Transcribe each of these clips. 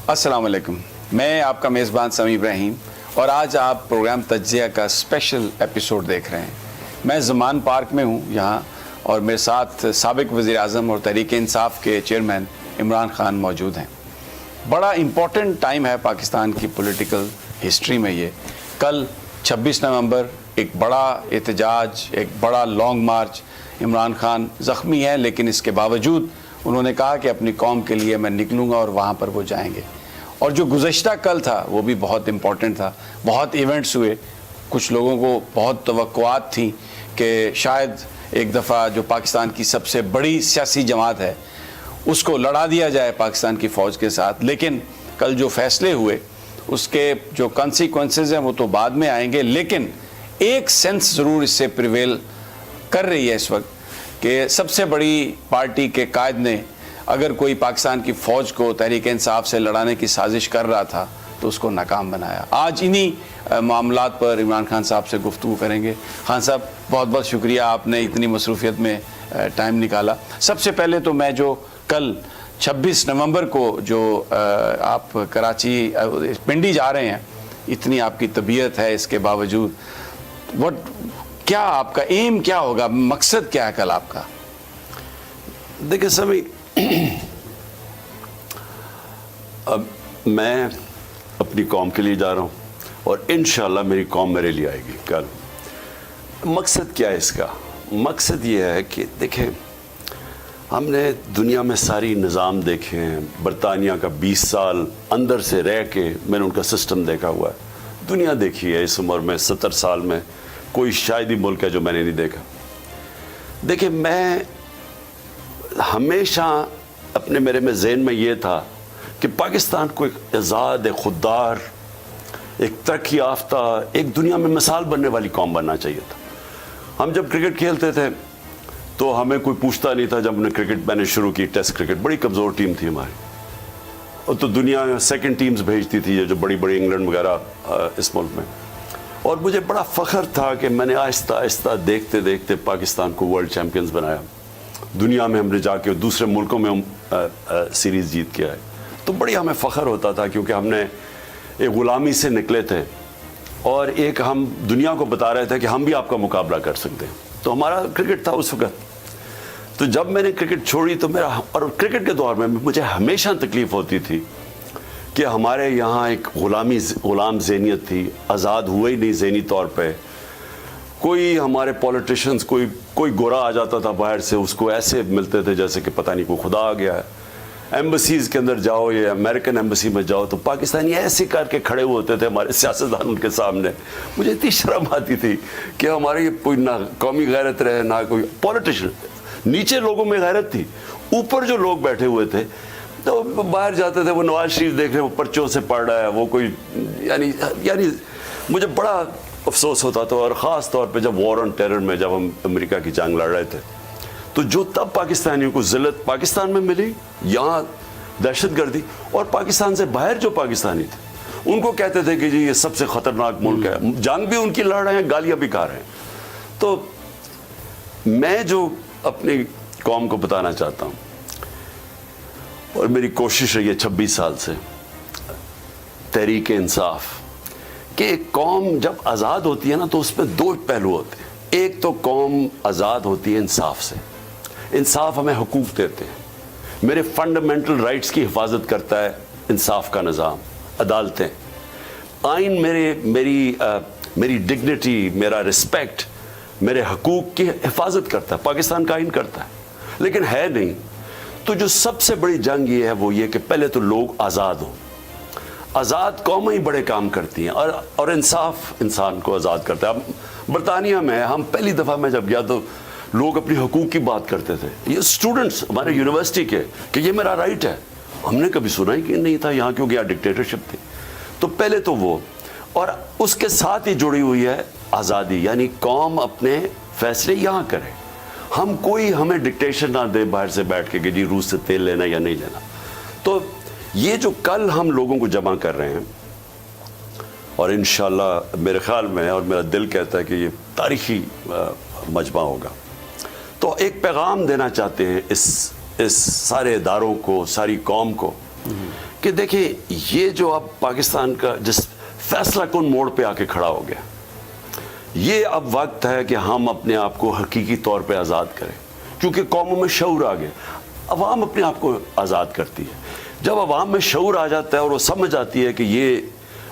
السلام علیکم، میں آپ کا میزبان سمیع ابراہیم اور آج آپ پروگرام تجزیہ کا اسپیشل ایپیسوڈ دیکھ رہے ہیں۔ میں زمان پارک میں ہوں یہاں، اور میرے ساتھ سابق وزیر اعظم اور تحریک انصاف کے چیئرمین عمران خان موجود ہیں۔ بڑا امپورٹنٹ ٹائم ہے پاکستان کی پولیٹیکل ہسٹری میں یہ۔ کل 26 نومبر ایک بڑا احتجاج، ایک بڑا لانگ مارچ۔ عمران خان زخمی ہیں لیکن اس کے باوجود انہوں نے کہا کہ اپنی قوم کے لیے میں نکلوں گا اور وہاں پر وہ جائیں گے۔ اور جو گزشتہ کل تھا وہ بھی بہت امپورٹنٹ تھا، بہت ایونٹس ہوئے۔ کچھ لوگوں کو بہت توقعات تھیں کہ شاید ایک دفعہ جو پاکستان کی سب سے بڑی سیاسی جماعت ہے اس کو لڑا دیا جائے پاکستان کی فوج کے ساتھ، لیکن کل جو فیصلے ہوئے اس کے جو کانسیکوینسز ہیں وہ تو بعد میں آئیں گے، لیکن ایک سینس ضرور اس سے پریویل کر رہی ہے اس وقت کہ سب سے بڑی پارٹی کے قائد نے اگر کوئی پاکستان کی فوج کو تحریک انصاف سے لڑانے کی سازش کر رہا تھا تو اس کو ناکام بنایا۔ آج انہی معاملات پر عمران خان صاحب سے گفتگو کریں گے۔ خان صاحب بہت بہت شکریہ، آپ نے اتنی مصروفیت میں ٹائم نکالا۔ سب سے پہلے تو میں جو کل 26 نومبر کو جو آپ کراچی پنڈی جا رہے ہیں، اتنی آپ کی طبیعت ہے، اس کے باوجود کیا آپ کا ایم کیا ہوگا، مقصد کیا ہے کل آپ کا؟ دیکھیں سمیع، اب میں اپنی قوم کے لیے جا رہا ہوں اور انشاءاللہ میری قوم میرے لیے آئے گی کل۔ مقصد کیا ہے اس کا؟ مقصد یہ ہے کہ دیکھیں، ہم نے دنیا میں ساری نظام دیکھے ہیں۔ برطانیہ کا 20 سال اندر سے رہ کے میں نے ان کا سسٹم دیکھا ہوا ہے۔ دنیا دیکھی ہے اس عمر میں، 70 سال میں کوئی شاید ہی ملک ہے جو میں نے نہیں دیکھا۔ دیکھیں، میں ہمیشہ میرے میں ذہن میں یہ تھا کہ پاکستان کو ایک آزاد، ایک خوددار، ایک ترقی یافتہ، ایک دنیا میں مثال بننے والی قوم بننا چاہیے تھا۔ ہم جب کرکٹ کھیلتے تھے تو ہمیں کوئی پوچھتا نہیں تھا۔ جب میں نے شروع کی ٹیسٹ کرکٹ، بڑی کمزور ٹیم تھی ہماری، اور تو دنیا سیکنڈ ٹیمز بھیجتی تھی جو بڑی بڑی انگلینڈ وغیرہ اس ملک میں۔ اور مجھے بڑا فخر تھا کہ میں نے آہستہ آہستہ دیکھتے دیکھتے پاکستان کو ورلڈ چیمپئنز بنایا۔ دنیا میں ہم نے جا کے دوسرے ملکوں میں سیریز جیت کے آئے، تو بڑی ہمیں فخر ہوتا تھا، کیونکہ ہم نے ایک غلامی سے نکلے تھے اور ایک ہم دنیا کو بتا رہے تھے کہ ہم بھی آپ کا مقابلہ کر سکتے ہیں۔ تو ہمارا کرکٹ تھا اس وقت۔ تو جب میں نے کرکٹ چھوڑی تو اور کرکٹ کے دور میں مجھے ہمیشہ تکلیف ہوتی تھی کہ ہمارے یہاں ایک غلام ذہنیت تھی، آزاد ہوئے ہی نہیں ذہنی طور پہ۔ کوئی ہمارے پولیٹیشنز، کوئی گورا آ جاتا تھا باہر سے، اس کو ایسے ملتے تھے جیسے کہ پتہ نہیں کوئی خدا آ گیا ہے۔ ایمبسیز کے اندر جاؤ یا امریکن ایمبسی میں جاؤ تو پاکستانی ایسے کر کے کھڑے ہوتے تھے ہمارے سیاستدان ان کے سامنے۔ مجھے اتنی شرم آتی تھی کہ ہماری کوئی نہ قومی غیرت رہے، نہ کوئی پولیٹیشن۔ نیچے لوگوں میں غیرت تھی، اوپر جو لوگ بیٹھے ہوئے تھے تو باہر جاتے تھے، وہ نواز شریف دیکھ رہے ہیں، وہ پرچوں سے پڑھ رہا ہے، وہ کوئی یعنی مجھے بڑا افسوس ہوتا تھا۔ اور خاص طور پہ جب وار آن ٹیرر میں جب ہم امریکہ کی جنگ لڑ رہے تھے تو جو تب پاکستانیوں کو ذلت پاکستان میں ملی، یہاں دہشت گردی، اور پاکستان سے باہر جو پاکستانی تھے ان کو کہتے تھے کہ جی یہ سب سے خطرناک ملک ہے، جنگ بھی ان کی لڑ رہے ہیں، گالیاں بھی کھا رہے ہیں۔ تو میں جو اپنی قوم کو بتانا چاہتا ہوں، اور میری کوشش رہی ہے 26 سال سے تحریک انصاف، کہ ایک قوم جب آزاد ہوتی ہے نا تو اس میں دو پہلو ہوتے ہیں۔ ایک تو قوم آزاد ہوتی ہے انصاف سے، انصاف ہمیں حقوق دیتے ہیں، میرے فنڈامنٹل رائٹس کی حفاظت کرتا ہے انصاف کا نظام، عدالتیں، آئین میری ڈگنیٹی، میرا رسپیکٹ، میرے حقوق کی حفاظت کرتا ہے، پاکستان کا آئین کرتا ہے، لیکن ہے نہیں۔ تو جو سب سے بڑی جنگ یہ ہے وہ یہ کہ پہلے تو لوگ آزاد ہوں۔ آزاد قومیں ہی بڑے کام کرتی ہیں، اور انصاف انسان کو آزاد کرتا ہے۔ اب برطانیہ میں ہم پہلی دفعہ میں جب گیا تو لوگ اپنی حقوق کی بات کرتے تھے، یہ اسٹوڈنٹس ہمارے یونیورسٹی کے، کہ یہ میرا رائٹ ہے۔ ہم نے کبھی سنا ہی نہیں تھا یہاں، کیونکہ یہاں ڈکٹیٹرشپ تھی۔ تو پہلے تو وہ، اور اس کے ساتھ ہی جڑی ہوئی ہے آزادی، یعنی قوم اپنے فیصلے یہاں کرے، ہمیں ڈکٹیشن نہ دے باہر سے بیٹھ کے کہ جی روس سے تیل لینا یا نہیں لینا۔ تو یہ جو کل ہم لوگوں کو جمع کر رہے ہیں، اور انشاءاللہ میرے خیال میں، اور میرا دل کہتا ہے کہ یہ تاریخی مجمع ہوگا، تو ایک پیغام دینا چاہتے ہیں اس سارے اداروں کو، ساری قوم کو، کہ دیکھیں یہ جو اب پاکستان کا جس فیصلہ کن موڑ پہ آ کے کھڑا ہو گیا, یہ اب وقت ہے کہ ہم اپنے آپ کو حقیقی طور پہ آزاد کریں, کیونکہ قوموں میں شعور آ گیا. عوام اپنے آپ کو آزاد کرتی ہے. جب عوام میں شعور آ جاتا ہے اور وہ سمجھ آتی ہے کہ یہ,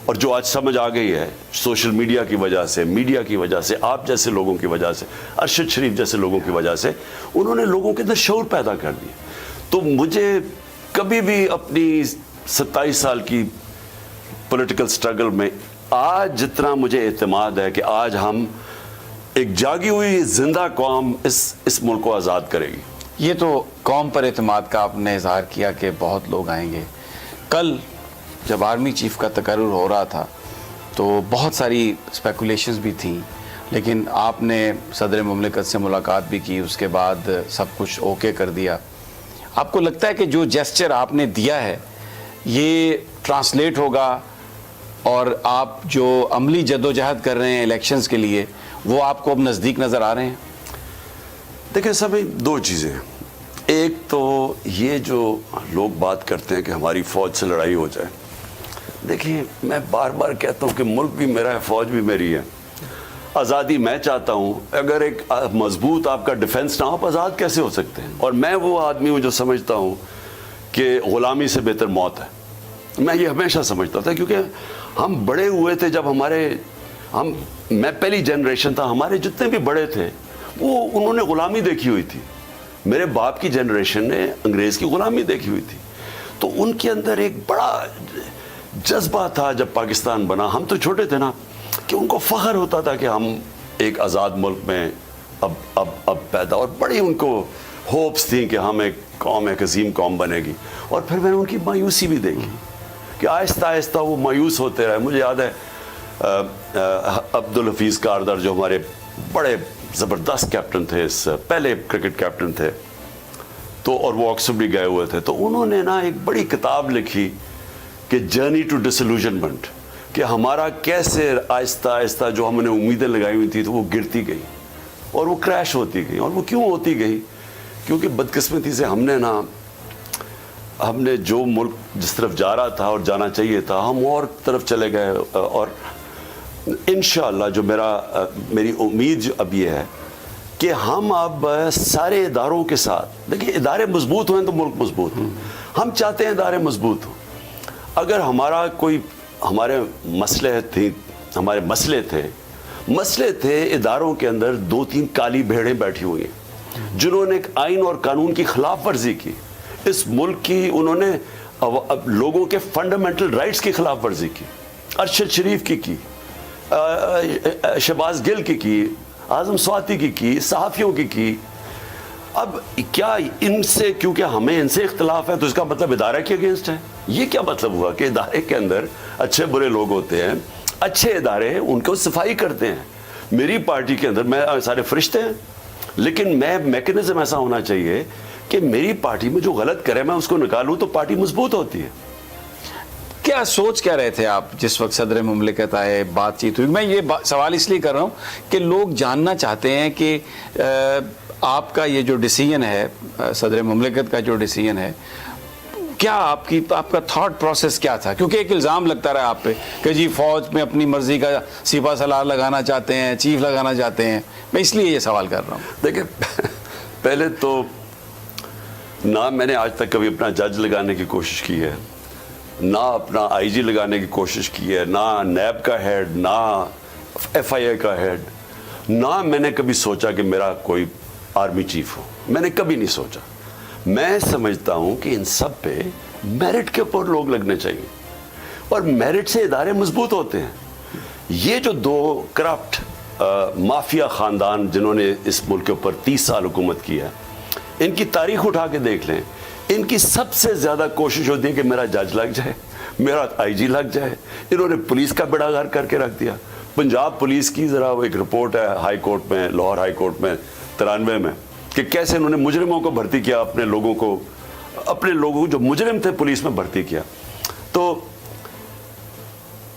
اور جو آج سمجھ آ گئی ہے سوشل میڈیا کی وجہ سے, میڈیا کی وجہ سے, آپ جیسے لوگوں کی وجہ سے, ارشد شریف جیسے لوگوں کی وجہ سے, انہوں نے لوگوں کے اندر شعور پیدا کر دیا. تو مجھے کبھی بھی اپنی 27 سال کی پولیٹیکل سٹرگل میں آج جتنا مجھے اعتماد ہے کہ آج ہم ایک جاگی ہوئی زندہ قوم اس ملک کو آزاد کرے گی. یہ تو قوم پر اعتماد کا آپ نے اظہار کیا کہ بہت لوگ آئیں گے. کل جب آرمی چیف کا تقرر ہو رہا تھا تو بہت ساری اسپیکولیشنز بھی تھیں, لیکن آپ نے صدر مملکت سے ملاقات بھی کی, اس کے بعد سب کچھ اوکے کر دیا. آپ کو لگتا ہے کہ جو جیسچر آپ نے دیا ہے یہ ٹرانسلیٹ ہوگا اور آپ جو عملی جدوجہد کر رہے ہیں الیکشنز کے لیے وہ آپ کو اب نزدیک نظر آ رہے ہیں؟ دیکھیں سب دو چیزیں ہیں. ایک تو یہ جو لوگ بات کرتے ہیں کہ ہماری فوج سے لڑائی ہو جائے, دیکھیں میں بار بار کہتا ہوں کہ ملک بھی میرا ہے, فوج بھی میری ہے, آزادی میں چاہتا ہوں. اگر ایک مضبوط آپ کا ڈیفنس نہ ہو آپ آزاد کیسے ہو سکتے ہیں؟ اور میں وہ آدمی ہوں جو سمجھتا ہوں کہ غلامی سے بہتر موت ہے. میں یہ ہمیشہ سمجھتا تھا, کیونکہ ہم بڑے ہوئے تھے جب میں پہلی جنریشن تھا, ہمارے جتنے بھی بڑے تھے وہ انہوں نے غلامی دیکھی ہوئی تھی. میرے باپ کی جنریشن نے انگریز کی غلامی دیکھی ہوئی تھی. تو ان کے اندر ایک بڑا جذبہ تھا جب پاکستان بنا. ہم تو چھوٹے تھے نا, کہ ان کو فخر ہوتا تھا کہ ہم ایک آزاد ملک میں اب پیدا, اور بڑی ان کو ہوپس تھیں کہ ہم ایک قوم, ایک عظیم قوم بنے گی. اور پھر میں نے ان کی مایوسی بھی دیکھی کہ آہستہ آہستہ وہ مایوس ہوتے رہے. مجھے یاد ہے عبدالحفیظ کاردر جو ہمارے بڑے زبردست کیپٹن تھے, پہلے کرکٹ کیپٹن تھے, تو اور وہ آکسفورڈ بھی گئے ہوئے تھے, تو انہوں نے نا ایک بڑی کتاب لکھی کہ جرنی ٹو ڈسلوژنمنٹ, کہ ہمارا کیسے آہستہ آہستہ جو ہم نے امیدیں لگائی ہوئی تھی تو وہ گرتی گئی اور وہ کریش ہوتی گئی. اور وہ کیوں ہوتی گئی؟ کیونکہ بدقسمتی سے ہم نے جو ملک جس طرف جا رہا تھا اور جانا چاہیے تھا ہم اور طرف چلے گئے. اور انشاءاللہ جو میری امید اب یہ ہے کہ ہم اب سارے اداروں کے ساتھ, دیکھیں ادارے مضبوط ہوئیں تو ملک مضبوط ہو. ہم چاہتے ہیں ادارے مضبوط ہوں. اگر ہمارے مسئلے تھے اداروں کے اندر 2-3 کالی بھیڑیں بیٹھی ہوئی ہیں جنہوں نے ایک آئین اور قانون کی خلاف ورزی کی اس ملک کی. انہوں نے لوگوں کے فنڈامنٹل رائٹس کی خلاف ورزی کی. ارشد شریف کی شہباز گل کی, اعظم سواتی کی, صحافیوں کی. اب کیا ان سے, کیونکہ ہمیں ان سے اختلاف ہے تو اس کا مطلب ادارہ کے اگینسٹ ہے؟ یہ کیا مطلب ہوا کہ ادارے کے اندر اچھے برے لوگ ہوتے ہیں, اچھے ادارے ان کو صفائی کرتے ہیں. میری پارٹی کے اندر میں سارے فرشتے ہیں, لیکن میں میکنزم ایسا ہونا چاہیے کہ میری پارٹی میں جو غلط کرے میں اس کو نکالوں تو پارٹی مضبوط ہوتی ہے. کیا سوچ کیا رہے تھے آپ جس وقت صدر مملکت آئے, بات چیت ہوئی؟ میں یہ سوال اس لیے کر رہا ہوں کہ لوگ جاننا چاہتے ہیں کہ آپ کا یہ جو ڈیسیژن ہے, صدر مملکت کا جو ڈیسیژن ہے, کیا آپ کا تھاٹ پروسیس کیا تھا؟ کیونکہ ایک الزام لگتا رہا آپ پہ کہ جی فوج میں اپنی مرضی کا سپہ سالار لگانا چاہتے ہیں, چیف لگانا چاہتے ہیں. میں اس لیے یہ سوال کر رہا ہوں. دیکھیں پہلے تو نہ میں نے آج تک کبھی اپنا جج لگانے کی کوشش کی ہے, نہ اپنا آئی جی لگانے کی کوشش کی ہے, نہ نیب کا ہیڈ, نہ ایف آئی اے کا ہیڈ, نہ میں نے کبھی سوچا کہ میرا کوئی آرمی چیف ہو. میں نے کبھی نہیں سوچا. میں سمجھتا ہوں کہ ان سب پہ میرٹ کے اوپر لوگ لگنے چاہیے اور میرٹ سے ادارے مضبوط ہوتے ہیں. یہ جو 2 کرپٹ مافیا خاندان جنہوں نے اس ملک کے اوپر 30 سال حکومت کی ہے, ان کی تاریخ اٹھا کے دیکھ لیں. ان کی سب سے زیادہ کوشش ہوتی ہے کہ میرا جج لگ جائے, میرا آئی جی لگ جائے. انہوں نے پولیس کا بیڑا غرق کر کے رکھ دیا. پنجاب پولیس کی ذرا ایک رپورٹ ہے ہائی کورٹ میں, لاہور ہائی کورٹ میں 93 میں, کہ کیسے انہوں نے مجرموں کو بھرتی کیا, اپنے لوگوں جو مجرم تھے پولیس میں بھرتی کیا. تو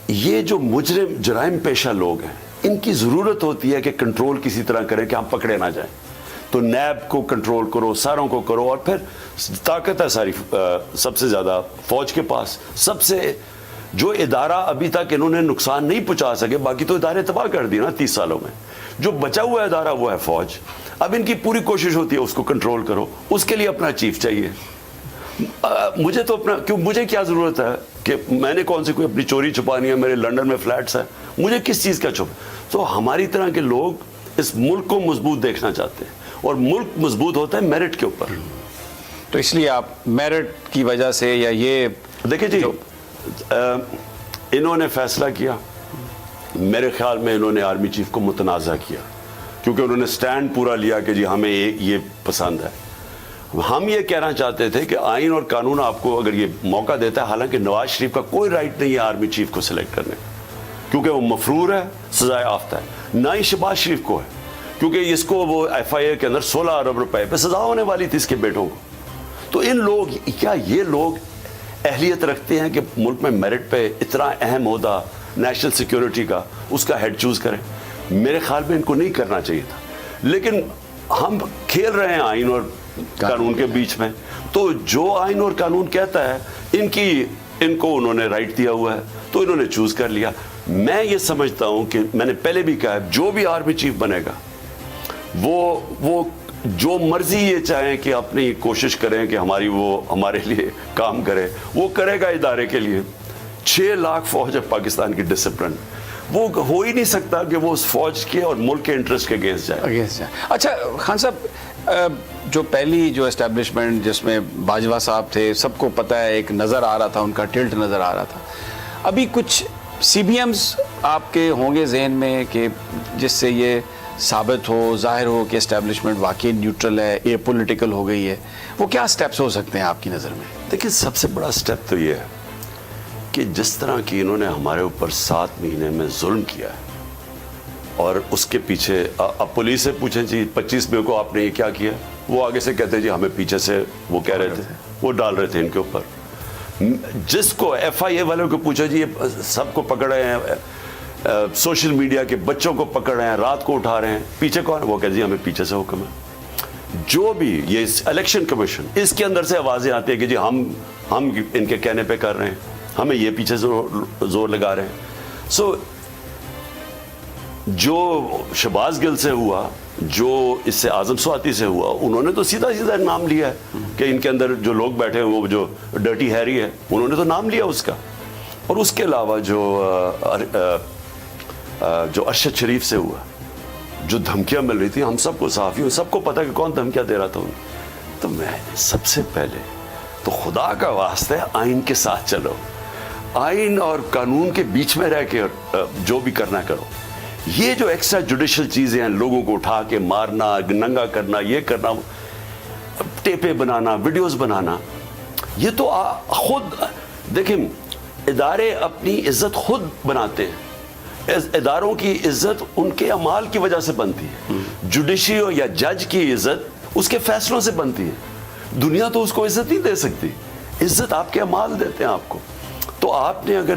یہ جو جرائم پیشہ لوگ ہیں ان کی ضرورت ہوتی ہے کہ کنٹرول کسی طرح کریں کہ ہم پکڑے نہ جائیں. تو نیب کو کنٹرول کرو, ساروں کو کرو, اور پھر طاقت ہے ساری سب سے زیادہ فوج کے پاس. سب سے جو ادارہ ابھی تک انہوں نے نقصان نہیں پہنچا سکے, باقی تو ادارے تباہ کر دیے نا 30 سالوں میں, جو بچا ہوا ادارہ وہ ہے فوج. اب ان کی پوری کوشش ہوتی ہے اس کو کنٹرول کرو, اس کے لیے اپنا چیف چاہیے. مجھے تو اپنا مجھے کیا ضرورت ہے کہ میں نے کون سی کوئی اپنی چوری چھپانی ہے, میرے لنڈن میں فلیٹس ہیں, مجھے کس چیز کا چھپ. تو ہماری طرح کے لوگ اس ملک کو مضبوط دیکھنا چاہتے ہیں, اور ملک مضبوط ہوتا ہے میرٹ کے اوپر. تو اس لیے آپ میرٹ کی وجہ سے, یا یہ دیکھیں جی انہوں نے فیصلہ کیا, میرے خیال میں انہوں نے آرمی چیف کو متنازع کیا, کیونکہ انہوں نے سٹینڈ پورا لیا کہ جی ہمیں یہ پسند ہے. ہم یہ کہنا چاہتے تھے کہ آئین اور قانون آپ کو اگر یہ موقع دیتا ہے, حالانکہ نواز شریف کا کوئی رائٹ نہیں ہے آرمی چیف کو سلیکٹ کرنے کا, کیونکہ وہ مفرور ہے, سزائے یافتہ ہے. نہ ہی شہباز شریف کو ہے, کیونکہ اس کو وہ ایف آئی اے کے اندر 16 ارب روپے پہ سزا ہونے والی تھی اس کے بیٹوں کو. تو ان لوگ, کیا یہ لوگ اہلیت رکھتے ہیں کہ ملک میں میرٹ پہ اتنا اہم عہدہ نیشنل سیکیورٹی کا, اس کا ہیڈ چوز کریں؟ میرے خیال میں ان کو نہیں کرنا چاہیے تھا. لیکن ہم کھیل رہے ہیں آئین اور قانون کے بیچ میں, تو جو آئین اور قانون کہتا ہے ان کو انہوں نے رائٹ دیا ہوا ہے, تو انہوں نے چوز کر لیا. میں یہ سمجھتا ہوں کہ میں نے پہلے بھی کہا ہے, جو بھی آرمی چیف بنے گا وہ جو مرضی یہ چاہیں کہ اپنی کوشش کریں کہ ہمارے لیے کام کرے, وہ کرے گا ادارے کے لیے. 6 لاکھ فوج ہے پاکستان کی ڈسپلن, وہ ہو ہی نہیں سکتا کہ وہ اس فوج کے اور ملک کے انٹرسٹ کے اگینسٹ جائے. اچھا خان صاحب, جو پہلی جو اسٹیبلشمنٹ جس میں باجوہ صاحب تھے, سب کو پتہ ہے, ایک نظر آ رہا تھا, ان کا ٹلٹ نظر آ رہا تھا. ابھی کچھ سی بی ایمز آپ کے ہوں گے ذہن میں کہ جس سے یہ ثابت ہو, ظاہر ہو کہ اسٹیبلشمنٹ واقعی نیوٹرل ہے, اے پولیٹیکل ہو گئی ہے. وہ کیا سٹیپس ہو سکتے ہیں آپ کی نظر میں؟ دیکھیں, سب سے بڑا سٹیپ تو یہ ہے کہ جس طرح کی انہوں نے ہمارے اوپر 7 مہینے میں ظلم کیا ہے, اور اس کے پیچھے اب پولیس سے پوچھیں جی 25 مئی کو آپ نے یہ کیا کیا, وہ آگے سے کہتے ہیں جی ہمیں پیچھے سے وہ کہہ رہے تھے, وہ ڈال رہے تھے ان کے اوپر. جس کو ایف آئی اے والوں کو پوچھا جی یہ سب کو پکڑ رہے ہیں, سوشل میڈیا کے بچوں کو پکڑ رہے ہیں, رات کو اٹھا رہے ہیں, پیچھے کون ہے, وہ کہتے ہیں جی ہمیں پیچھے سے حکم ہے. جو بھی یہ الیکشن کمیشن, اس کے اندر سے آوازیں آتی ہیں کہ جی ہم ان کے کہنے پہ کر رہے ہیں, ہمیں یہ پیچھے زور لگا رہے ہیں. سو جو شہباز گل سے ہوا, جو اس سے اعظم سواتی سے ہوا, انہوں نے تو سیدھا نام لیا ہے کہ ان کے اندر جو لوگ بیٹھے ہیں وہ جو ڈرٹی ہیری ہے, انہوں نے تو نام لیا اس کا. اور اس کے علاوہ جو ارشد شریف سے ہوا, جو دھمکیاں مل رہی تھیں, ہم سب کو, صحافیوں سب کو پتا کہ کون دھمکیاں دے رہا تھا انہیں. تو میں سب سے پہلے تو خدا کا واسطہ ہے آئین کے ساتھ چلو, آئین اور قانون کے بیچ میں رہ کے جو بھی کرنا کرو. یہ جو ایکسٹرا جوڈیشل چیزیں ہیں, لوگوں کو اٹھا کے مارنا, ننگا کرنا, یہ کرنا, ٹیپیں بنانا, ویڈیوز بنانا, یہ تو خود دیکھیں, ادارے اپنی عزت خود بناتے ہیں. اداروں کی عزت ان کے اعمال کی وجہ سے بنتی ہے. جوڈیشری یا جج کی عزت اس کے فیصلوں سے بنتی ہے. دنیا تو اس کو عزت نہیں دے سکتی, عزت آپ کے اعمال دیتے ہیں آپ کو. تو آپ نے اگر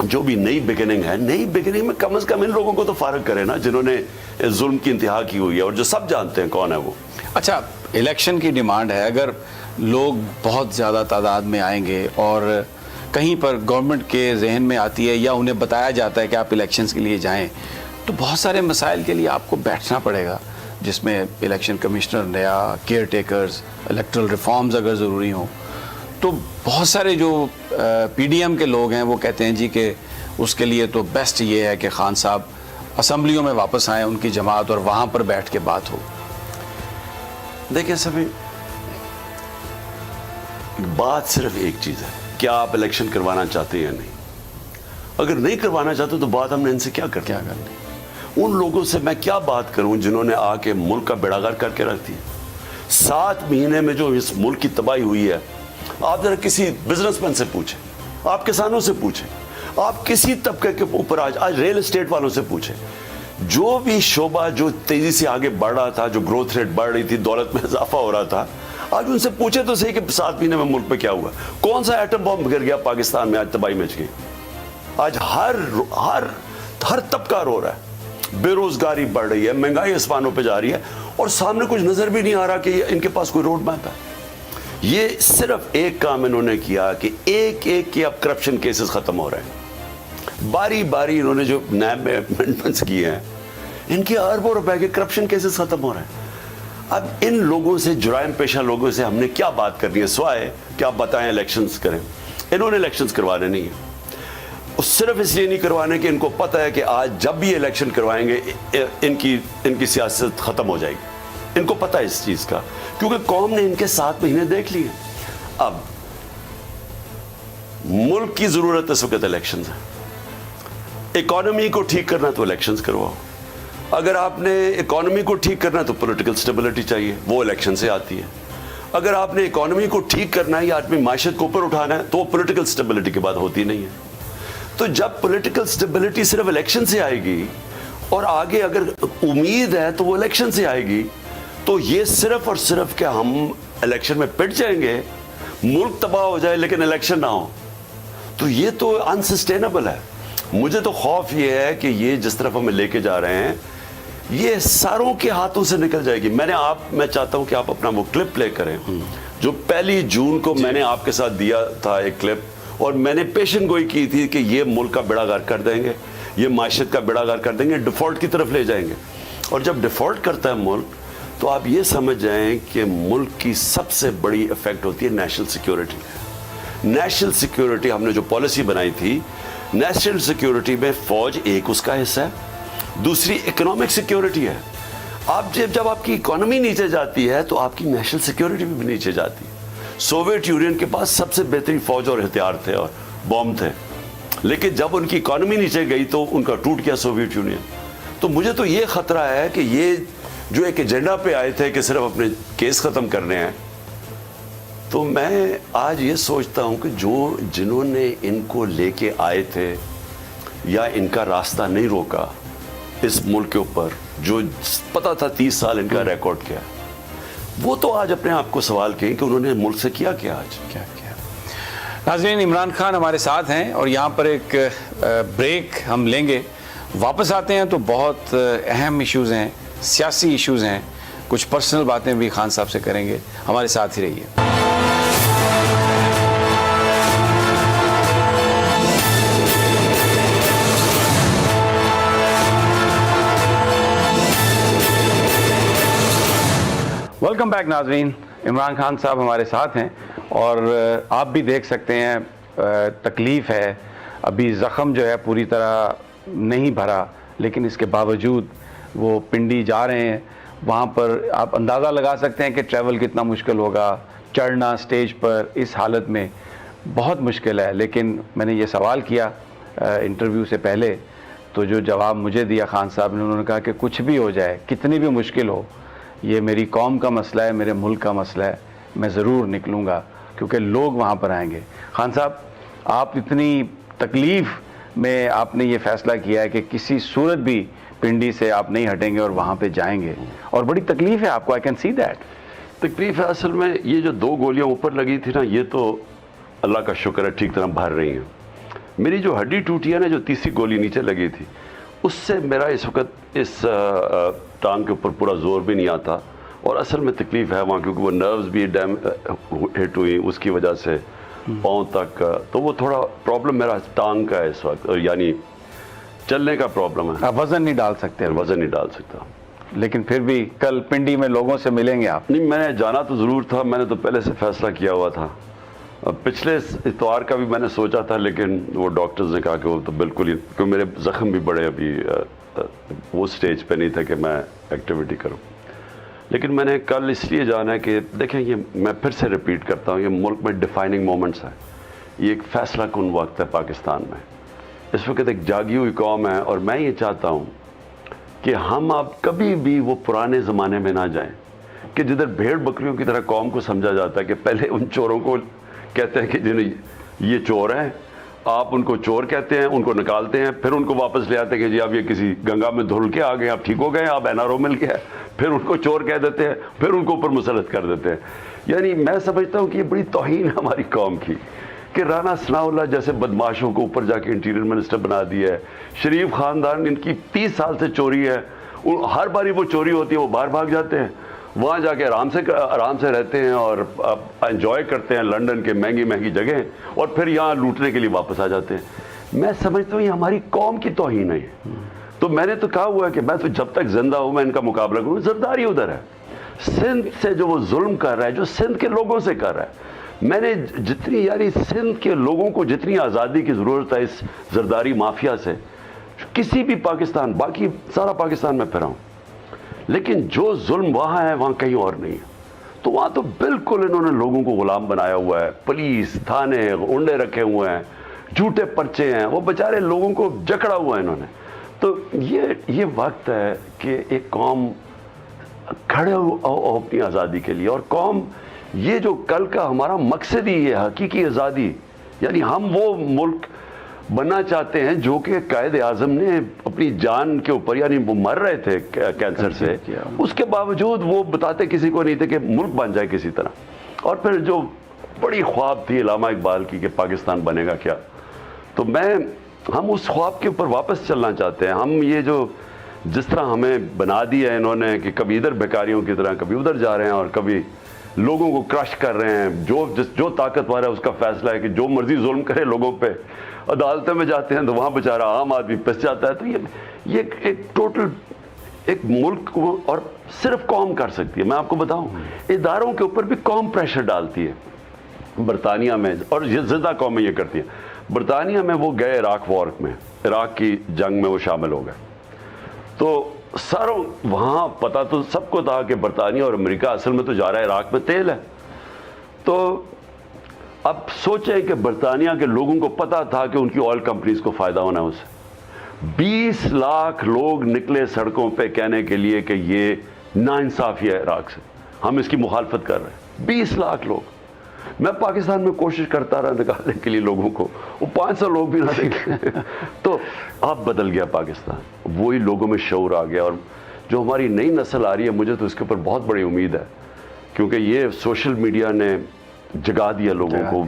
جو بھی نئی بگننگ ہے, نئی بگننگ میں کم از کم ان لوگوں کو تو فارغ کرے نا جنہوں نے ظلم کی انتہا کی ہوئی ہے, اور جو سب جانتے ہیں کون ہے وہ. اچھا, الیکشن کی ڈیمانڈ ہے, اگر لوگ بہت زیادہ تعداد میں آئیں گے اور کہیں پر گورنمنٹ کے ذہن میں آتی ہے یا انہیں بتایا جاتا ہے کہ آپ الیکشنز کے لیے جائیں, تو بہت سارے مسائل کے لیے آپ کو بیٹھنا پڑے گا, جس میں الیکشن کمشنر نیا, کیئر ٹیکرز, الیکٹرل ریفارمز اگر ضروری ہوں. تو بہت سارے جو پی ڈی ایم کے لوگ ہیں وہ کہتے ہیں جی کہ اس کے لیے تو بیسٹ یہ ہے کہ خان صاحب اسمبلیوں میں واپس آئیں, ان کی جماعت, اور وہاں پر بیٹھ کے بات ہو. دیکھیں سبھی, بات صرف ایک چیز ہے, کیا آپ الیکشن کروانا چاہتے ہیں یا نہیں. اگر نہیں کروانا چاہتے تو بات ہم نے ان سے کیا کرنی. ان لوگوں سے میں کیا بات کروں جنہوں نے آ کے ملک کا بیڑا غرق کر کے رکھ دیا. 7 مہینے میں جو اس ملک کی تباہی ہوئی ہے, آپ ذرا کسی بزنس مین سے پوچھیں, آپ کسانوں سے پوچھیں, آپ کسی طبقے کے اوپر آج ریل اسٹیٹ والوں سے پوچھیں. جو بھی شعبہ جو تیزی سے آگے بڑھ رہا تھا, جو گروتھ ریٹ بڑھ رہی تھی, دولت میں اضافہ ہو رہا تھا, آج ان سے پوچھے تو صحیح کہ 7 مہینے میں ملک پہ کیا ہوا. کون سا ایٹم بم گر گیا پاکستان میں, آج تباہی مچ گئی. آج ہر طبقہ رو رہا ہے, بے روزگاری بڑھ رہی ہے, مہنگائی آسمانوں پہ جا رہی ہے. اور سامنے کچھ نظر بھی نہیں آ رہا کہ ان کے پاس کوئی روڈ میپ ہے. یہ صرف ایک کام انہوں نے کیا کہ ایک ایک کے اب کرپشن کیسز ختم ہو رہے ہیں. باری باری انہوں نے جو نئے امینڈمنٹس کیے ہیں, ان کے اربوں روپے کے کرپشن کیسز ختم ہو رہے ہیں. اب ان لوگوں سے, جرائم پیشہ لوگوں سے ہم نے کیا بات کرنی ہے سوائے کہ آپ بتائیں الیکشنز کریں. انہوں نے الیکشنز کروانے نہیں ہیں, صرف اس لیے نہیں کروانے کہ ان کو پتہ ہے کہ آج جب بھی الیکشن کروائیں گے ان کی سیاست ختم ہو جائے گی. ان کو پتہ ہے اس چیز کا, کیونکہ قوم نے ان کے 7 مہینے دیکھ لیے. اب ملک کی ضرورت اس وقت الیکشنز ہیں. اکانومی کو ٹھیک کرنا تو الیکشنز کرواؤ. اگر آپ نے اکانومی کو ٹھیک کرنا ہے تو پولیٹیکل سٹیبلٹی چاہیے, وہ الیکشن سے آتی ہے. اگر آپ نے اکانومی کو ٹھیک کرنا ہے یا اپنی معیشت کو اوپر اٹھانا ہے تو وہ پولیٹیکل سٹیبلٹی کے بعد ہوتی نہیں ہے. تو جب پولیٹیکل سٹیبلٹی صرف الیکشن سے آئے گی اور آگے اگر امید ہے تو وہ الیکشن سے آئے گی, تو یہ صرف اور صرف کہ ہم الیکشن میں پٹ جائیں گے, ملک تباہ ہو جائے لیکن الیکشن نہ ہو, تو یہ تو انسسٹینیبل ہے. مجھے تو خوف یہ ہے کہ یہ جس طرف ہمیں لے کے جا رہے ہیں یہ ساروں کے ہاتھوں سے نکل جائے گی. میں چاہتا ہوں کہ آپ اپنا وہ کلپ پلے کریں جو 1 جون کو میں نے آپ کے ساتھ دیا تھا, ایک کلپ, اور میں نے پیشن گوئی کی تھی کہ یہ ملک کا بیڑا غرق کر دیں گے, یہ معیشت کا بیڑا غرق کر دیں گے, ڈیفالٹ کی طرف لے جائیں گے. اور جب ڈیفالٹ کرتا ہے ملک تو آپ یہ سمجھ جائیں کہ ملک کی سب سے بڑی افیکٹ ہوتی ہے نیشنل سیکیورٹی. نیشنل سیکیورٹی ہم نے جو پالیسی بنائی تھی, نیشنل سیکیورٹی میں فوج ایک اس کا حصہ ہے, دوسری اکنامک سیکیورٹی ہے. آپ جب آپ کی اکانومی نیچے جاتی ہے تو آپ کی نیشنل سیکیورٹی بھی نیچے جاتی ہے. سوویت یونین کے پاس سب سے بہترین فوج اور ہتھیار تھے اور بم تھے, لیکن جب ان کی اکانومی نیچے گئی تو ان کا ٹوٹ گیا سوویت یونین. تو مجھے تو یہ خطرہ ہے کہ یہ جو ایک ایجنڈا پہ آئے تھے کہ صرف اپنے کیس ختم کرنے ہیں, تو میں آج یہ سوچتا ہوں کہ جنہوں نے ان کو لے کے آئے تھے یا ان کا راستہ نہیں روکا اس ملک کے اوپر, جو پتا تھا 30 سال ان کا ریکارڈ کیا, وہ تو آج اپنے آپ کو سوال کریں کہ انہوں نے ملک سے کیا آج کیا. ناظرین, عمران خان ہمارے ساتھ ہیں اور یہاں پر ایک بریک ہم لیں گے. واپس آتے ہیں تو بہت اہم ایشوز ہیں, سیاسی ایشوز ہیں, کچھ پرسنل باتیں بھی خان صاحب سے کریں گے. ہمارے ساتھ ہی رہیے. ویلکم بیک ناظرین. عمران خان صاحب ہمارے ساتھ ہیں اور آپ بھی دیکھ سکتے ہیں تکلیف ہے, ابھی زخم جو ہے پوری طرح نہیں بھرا, لیکن اس کے باوجود وہ پنڈی جا رہے ہیں. وہاں پر آپ اندازہ لگا سکتے ہیں کہ ٹریول کتنا مشکل ہوگا, چڑھنا اسٹیج پر اس حالت میں بہت مشکل ہے. لیکن میں نے یہ سوال کیا انٹرویو سے پہلے, تو جو جواب مجھے دیا خان صاحب نے, انہوں نے کہا کہ کچھ بھی ہو جائے, کتنی بھی مشکل ہو, یہ میری قوم کا مسئلہ ہے, میرے ملک کا مسئلہ ہے, میں ضرور نکلوں گا کیونکہ لوگ وہاں پر آئیں گے. خان صاحب, آپ اتنی تکلیف میں آپ نے یہ فیصلہ کیا ہے کہ کسی صورت بھی پنڈی سے آپ نہیں ہٹیں گے اور وہاں پہ جائیں گے, اور بڑی تکلیف ہے آپ کو, آئی کین سی دیٹ. تکلیف ہے اصل میں. یہ جو 2 گولیاں اوپر لگی تھی نا, یہ تو اللہ کا شکر ہے ٹھیک طرح بھر رہی ہیں. میری جو ہڈی ٹوٹی ہے نا, جو تیسری گولی نیچے لگی تھی, اس سے میرا اس وقت اس ٹانگ کے اوپر پورا زور بھی نہیں آتا, اور اصل میں تکلیف ہے وہاں کیونکہ وہ نروز بھی ہٹ ہوئی اس کی وجہ سے پاؤں تک, تو وہ تھوڑا پرابلم میرا ٹانگ کا ہے اس وقت, یعنی چلنے کا پرابلم ہے. آپ وزن نہیں ڈال سکتے؟ وزن نہیں ڈال سکتا. لیکن پھر بھی کل پنڈی میں لوگوں سے ملیں گے آپ؟ نہیں, میں نے جانا تو ضرور تھا, میں نے تو پہلے سے فیصلہ کیا ہوا تھا. پچھلے اتوار کا بھی میں نے سوچا تھا, لیکن وہ ڈاکٹرز نے کہا کہ وہ تو بالکل ہی, کیونکہ میرے زخم بھی بڑے ابھی وہ سٹیج پہ نہیں تھا کہ میں ایکٹیویٹی کروں. لیکن میں نے کل اس لیے جانا ہے کہ دیکھیں, یہ میں پھر سے ریپیٹ کرتا ہوں, یہ ملک میں ڈیفائننگ مومنٹس ہیں. یہ ایک فیصلہ کن وقت ہے پاکستان میں. اس وقت ایک جاگی ہوئی قوم ہے, اور میں یہ چاہتا ہوں کہ ہم اب کبھی بھی وہ پرانے زمانے میں نہ جائیں کہ جدھر بھیڑ بکریوں کی طرح قوم کو سمجھا جاتا ہے کہ پہلے ان چوروں کو کہتے ہیں کہ جنہیں یہ چور ہیں, آپ ان کو چور کہتے ہیں, ان کو نکالتے ہیں, پھر ان کو واپس لے آتے ہیں کہ جی آپ یہ کسی گنگا میں دھل کے آ گئے, آپ ٹھیک ہو گئے, آپ این آر او مل گیا, پھر ان کو چور کہہ دیتے ہیں, پھر ان کو اوپر مسلط کر دیتے ہیں. یعنی میں سمجھتا ہوں کہ یہ بڑی توہین ہے ہماری قوم کی کہ رانا ثناء اللہ جیسے بدماشوں کو اوپر جا کے انٹیریئر منسٹر بنا دیا ہے. شریف خاندان, ان کی 30 سال سے چوری ہے, ہر باری وہ چوری ہوتی ہے وہ باہر بھاگ جاتے ہیں, وہاں جا کے آرام سے رہتے ہیں اور انجوائے کرتے ہیں لنڈن کے مہنگی جگہیں, اور پھر یہاں لوٹنے کے لیے واپس آ جاتے ہیں. میں سمجھتا ہوں یہ ہماری قوم کی توہین ہے. تو میں نے تو کہا ہوا ہے کہ میں تو جب تک زندہ ہوں میں ان کا مقابلہ کروں. زرداری ادھر ہے, سندھ سے جو وہ ظلم کر رہا ہے, جو سندھ کے لوگوں سے کر رہا ہے. میں نے جتنی یعنی سندھ کے لوگوں کو جتنی آزادی کی ضرورت ہے اس زرداری مافیا سے, کسی بھی پاکستان, باقی سارا پاکستان میں پھرا ہوں, لیکن جو ظلم وہاں ہے وہاں کہیں اور نہیں ہے. تو وہاں تو بالکل انہوں نے لوگوں کو غلام بنایا ہوا ہے, پولیس تھانے اونڈے رکھے ہوئے ہیں, جھوٹے پرچے ہیں, وہ بیچارے لوگوں کو جکڑا ہوا ہے انہوں نے. تو یہ وقت ہے کہ ایک قوم کھڑے ہو اپنی آزادی کے لیے, اور قوم یہ جو کل کا ہمارا مقصد ہی ہے حقیقی آزادی, یعنی ہم وہ ملک بننا چاہتے ہیں جو کہ قائد اعظم نے اپنی جان کے اوپر, یعنی وہ مر رہے تھے کینسر سے, اس کے باوجود وہ بتاتے کسی کو نہیں تھے کہ ملک بن جائے کسی طرح. اور پھر جو بڑی خواب تھی علامہ اقبال کی کہ پاکستان بنے گا کیا, تو ہم اس خواب کے اوپر واپس چلنا چاہتے ہیں. ہم یہ جو جس طرح ہمیں بنا دیا ہے انہوں نے کہ کبھی ادھر بھکاریوں کی طرح کبھی ادھر جا رہے ہیں, اور کبھی لوگوں کو کرش کر رہے ہیں. جو طاقتور ہے اس کا فیصلہ ہے کہ جو مرضی ظلم کرے لوگوں پہ. عدالتوں میں جاتے ہیں تو وہاں بیچارہ عام آدمی پس جاتا ہے. تو یہ ایک ٹوٹل ایک ملک کو اور صرف قوم کر سکتی ہے. میں آپ کو بتاؤں اداروں کے اوپر بھی قوم پریشر ڈالتی ہے. برطانیہ میں, اور زندہ قومیں یہ کرتی ہیں, برطانیہ میں وہ گئے عراق وار میں, عراق کی جنگ میں وہ شامل ہو گئے. تو ساروں وہاں پتہ تو سب کو تھا کہ برطانیہ اور امریکہ اصل میں تو جا رہا ہے عراق میں تیل ہے. تو اب سوچیں کہ برطانیہ کے لوگوں کو پتہ تھا کہ ان کی آئل کمپنیز کو فائدہ ہونا ہے اس سے. 20 لاکھ لوگ نکلے سڑکوں پہ کہنے کے لیے کہ یہ ناانصافی ہے عراق سے, ہم اس کی مخالفت کر رہے ہیں. 20 لاکھ لوگ. میں پاکستان میں کوشش کرتا رہا نکالنے کے لیے لوگوں کو, وہ 500 لوگ بھی نہ دیکھیں. تو اب بدل گیا پاکستان, وہی لوگوں میں شعور آ گیا. اور جو ہماری نئی نسل آ رہی ہے مجھے تو اس کے اوپر بہت بڑی امید ہے, کیونکہ یہ سوشل میڈیا نے جگا دیا لوگوں کو.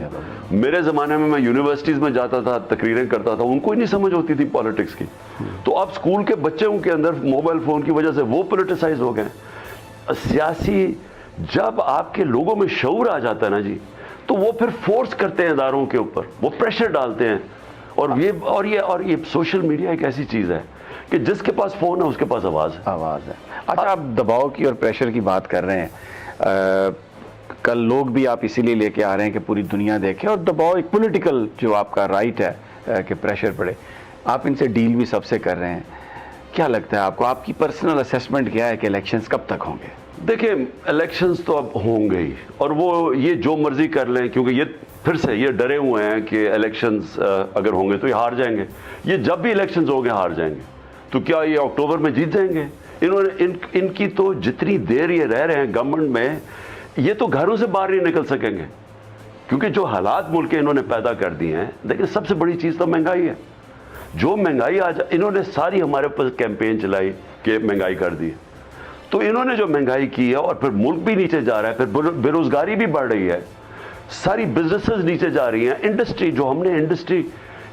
میرے زمانے میں یونیورسٹیز میں جاتا تھا, تقریریں کرتا تھا, ان کو ہی نہیں سمجھ ہوتی تھی پالیٹکس کی. تو اب اسکول کے بچوں کے اندر موبائل فون کی وجہ سے وہ پولیٹیسائز ہو گئے. سیاسی جب آپ کے لوگوں میں شعور آ جاتا ہے نا جی, تو وہ پھر فورس کرتے ہیں اداروں کے اوپر, وہ پریشر ڈالتے ہیں. اور یہ سوشل میڈیا ایک ایسی چیز ہے کہ جس کے پاس فون ہے اس کے پاس آواز ہے. اچھا, آپ دباؤ کی اور پریشر کی بات کر رہے ہیں. کل لوگ بھی آپ اسی لیے لے کے آ رہے ہیں کہ پوری دنیا دیکھے, اور دباؤ ایک پولیٹیکل جو آپ کا رائٹ ہے کہ پریشر پڑے. آپ ان سے ڈیل بھی سب سے کر رہے ہیں. کیا لگتا ہے آپ کو, آپ کی پرسنل اسیسمنٹ کیا ہے کہ الیکشنز کب تک ہوں گے؟ دیکھیں الیکشنز تو اب ہوں گے ہی, اور وہ یہ جو مرضی کر لیں, کیونکہ یہ پھر سے یہ ڈرے ہوئے ہیں کہ الیکشنز اگر ہوں گے تو یہ ہار جائیں گے. یہ جب بھی الیکشنز ہوں گے ہار جائیں گے. تو کیا یہ اکتوبر میں جیت جائیں گے؟ انہوں نے ان کی تو جتنی دیر یہ رہ رہے ہیں گورنمنٹ میں, یہ تو گھروں سے باہر نہیں نکل سکیں گے, کیونکہ جو حالات ملک کے انہوں نے پیدا کر دیے ہیں. لیکن سب سے بڑی چیز تو مہنگائی ہے. جو مہنگائی آج انہوں نے ساری ہمارے اوپر کیمپین چلائی کہ مہنگائی کر دی. تو انہوں نے جو مہنگائی کی ہے, اور پھر ملک بھی نیچے جا رہا ہے, پھر بے روزگاری بھی بڑھ رہی ہے, ساری بزنسز نیچے جا رہی ہیں. انڈسٹری جو ہم نے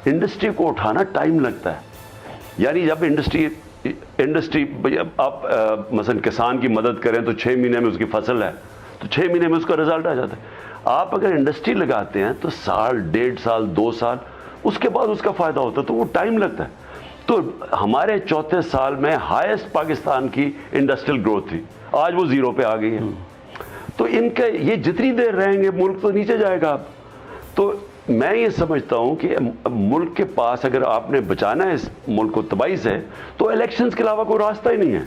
انڈسٹری کو اٹھانا ٹائم لگتا ہے. یعنی جب انڈسٹری آپ مثلا کسان کی مدد کریں تو 6 مہینے میں اس کی فصل ہے تو 6 مہینے میں اس کا رزلٹ آ جاتا ہے. آپ اگر انڈسٹری لگاتے ہیں تو سال, 1.5 سال, 2 سال اس کے بعد اس کا فائدہ ہوتا ہے, تو وہ ٹائم لگتا ہے. تو ہمارے 34 سال میں ہائیسٹ پاکستان کی انڈسٹریل گروتھ تھی, آج وہ 0 پہ آ گئی ہے. تو ان کا یہ جتنی دیر رہیں گے ملک تو نیچے جائے گا. تو میں یہ سمجھتا ہوں کہ ملک کے پاس اگر آپ نے بچانا ہے اس ملک کو تباہی سے, تو الیکشنز کے علاوہ کوئی راستہ ہی نہیں ہے.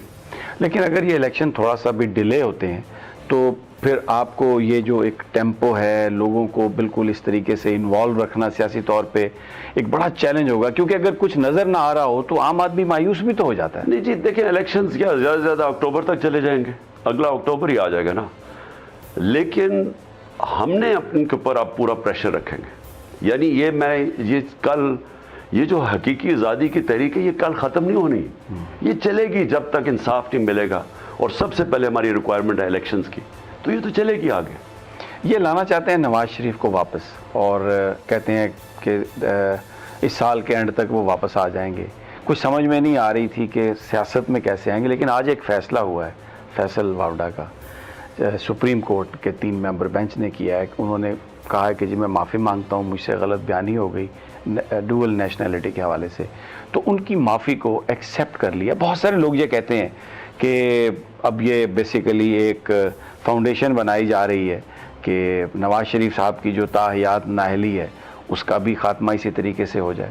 لیکن اگر یہ الیکشن تھوڑا سا بھی ڈیلے ہوتے ہیں تو پھر آپ کو یہ جو ایک ٹیمپو ہے, لوگوں کو بالکل اس طریقے سے انوالو رکھنا سیاسی طور پہ ایک بڑا چیلنج ہوگا, کیونکہ اگر کچھ نظر نہ آ رہا ہو تو عام آدمی مایوس بھی تو ہو جاتا ہے. نہیں جی, دیکھیں الیکشنز کیا زیادہ سے زیادہ اکتوبر تک چلے جائیں گے, اگلا اکتوبر ہی آ جائے گا نا. لیکن ہم نے ان کے اوپر اب پورا پریشر رکھیں گے. یعنی یہ جو حقیقی آزادی کی تحریک ہے یہ کل ختم نہیں ہونی, یہ چلے گی جب تک انصاف نہیں ملے گا. اور سب سے پہلے ہماری ریکوائرمنٹ ہے الیکشنز کی, تو یہ تو چلے گی آگے. یہ لانا چاہتے ہیں نواز شریف کو واپس, اور کہتے ہیں کہ اس سال کے اینڈ تک وہ واپس آ جائیں گے. کچھ سمجھ میں نہیں آ رہی تھی کہ سیاست میں کیسے آئیں گے، لیکن آج ایک فیصلہ ہوا ہے فیصل واوڈا کا، سپریم کورٹ کے 3 ممبر بینچ نے کیا ہے. انہوں نے کہا ہے کہ جی میں معافی مانگتا ہوں، مجھ سے غلط بیانی ہو گئی ڈوئل نیشنلٹی کے حوالے سے. تو ان کی معافی کو ایکسیپٹ کر لیا. بہت سارے لوگ یہ کہتے ہیں کہ اب یہ بیسیکلی ایک فاؤنڈیشن بنائی جا رہی ہے کہ نواز شریف صاحب کی جو تاحیات نااہلی ہے اس کا بھی خاتمہ اسی طریقے سے ہو جائے.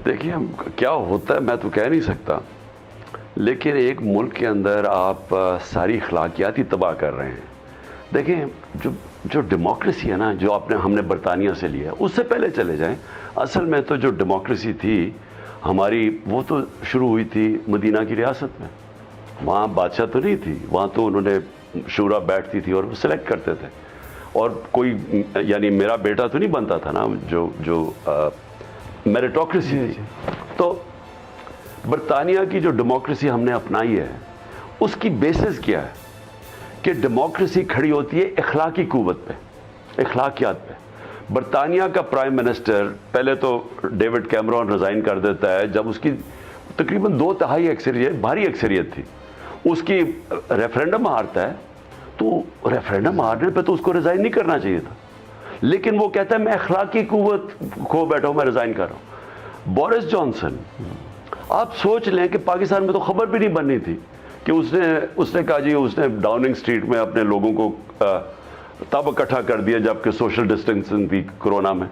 دیکھیے کیا ہوتا ہے میں تو کہہ نہیں سکتا، لیکن ایک ملک کے اندر آپ ساری اخلاقیات ہی تباہ کر رہے ہیں. دیکھیں جو ڈیموکریسی ہے نا، جو ہم نے برطانیہ سے لیا، اس سے پہلے چلے جائیں. اصل میں تو جو ڈیموکریسی تھی ہماری، وہ تو شروع ہوئی تھی مدینہ کی ریاست میں. وہاں بادشاہ تو نہیں تھی، وہاں تو انہوں نے شورا بیٹھتی تھی اور وہ سلیکٹ کرتے تھے، اور کوئی یعنی میرا بیٹا تو نہیں بنتا تھا نا، جو میریٹوکریسی تھی. تو برطانیہ کی جو ڈیموکریسی ہم نے اپنائی ہے اس کی بیسس کیا ہے کہ ڈیموکریسی کھڑی ہوتی ہے اخلاقی قوت پہ، اخلاقیات پہ. برطانیہ کا پرائم منسٹر پہلے تو ڈیوڈ کیمرون ریزائن کر دیتا ہے جب اس کی تقریباً 2/3 اکثریت، بھاری اکثریت تھی. اس کی ریفرینڈم ہارتا ہے، تو ریفرینڈم ہارنے پہ تو اس کو ریزائن نہیں کرنا چاہیے تھا، لیکن وہ کہتا ہے میں اخلاقی قوت کھو بیٹھا ہوں، میں ریزائن کر رہا ہوں. بورس جانسن، آپ سوچ لیں کہ پاکستان میں تو خبر بھی نہیں بننی تھی کہ اس نے کہا جی اس نے ڈاؤننگ اسٹریٹ میں اپنے لوگوں کو تب اکٹھا کر دیا جبکہ سوشل ڈسٹینسنگ تھی کورونا میں.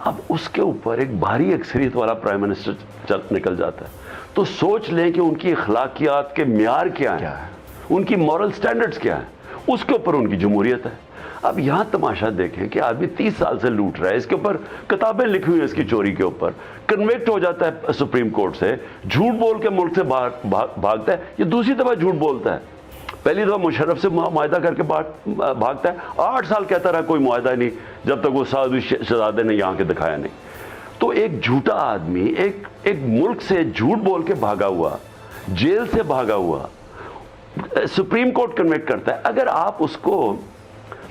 اب اس کے اوپر ایک بھاری اکثریت والا پرائم منسٹر نکل جاتا ہے. تو سوچ لیں کہ ان کی اخلاقیات کے معیار کیا ہیں، ان کی مورل سٹینڈرڈز کیا ہیں، اس کے اوپر ان کی جمہوریت ہے. اب یہاں تماشا دیکھیں کہ آدمی 30 سال سے لوٹ رہا ہے، اس کے اوپر کتابیں لکھی ہوئی ہیں اس کی چوری کے اوپر، کنوکٹ ہو جاتا ہے سپریم کورٹ سے، جھوٹ بول کے ملک سے بھاگتا ہے. یہ دوسری دفعہ جھوٹ بولتا ہے. پہلی دفعہ مشرف سے معاہدہ کر کے بھاگتا ہے، 8 سال کہتا رہا کوئی معاہدہ نہیں جب تک وہ سعودی شہزادے نے یہاں کے دکھایا نہیں. تو ایک جھوٹا آدمی ایک ملک سے جھوٹ بول کے بھاگا ہوا، جیل سے بھاگا ہوا، سپریم کورٹ کنوکٹ کرتا ہے. اگر آپ اس کو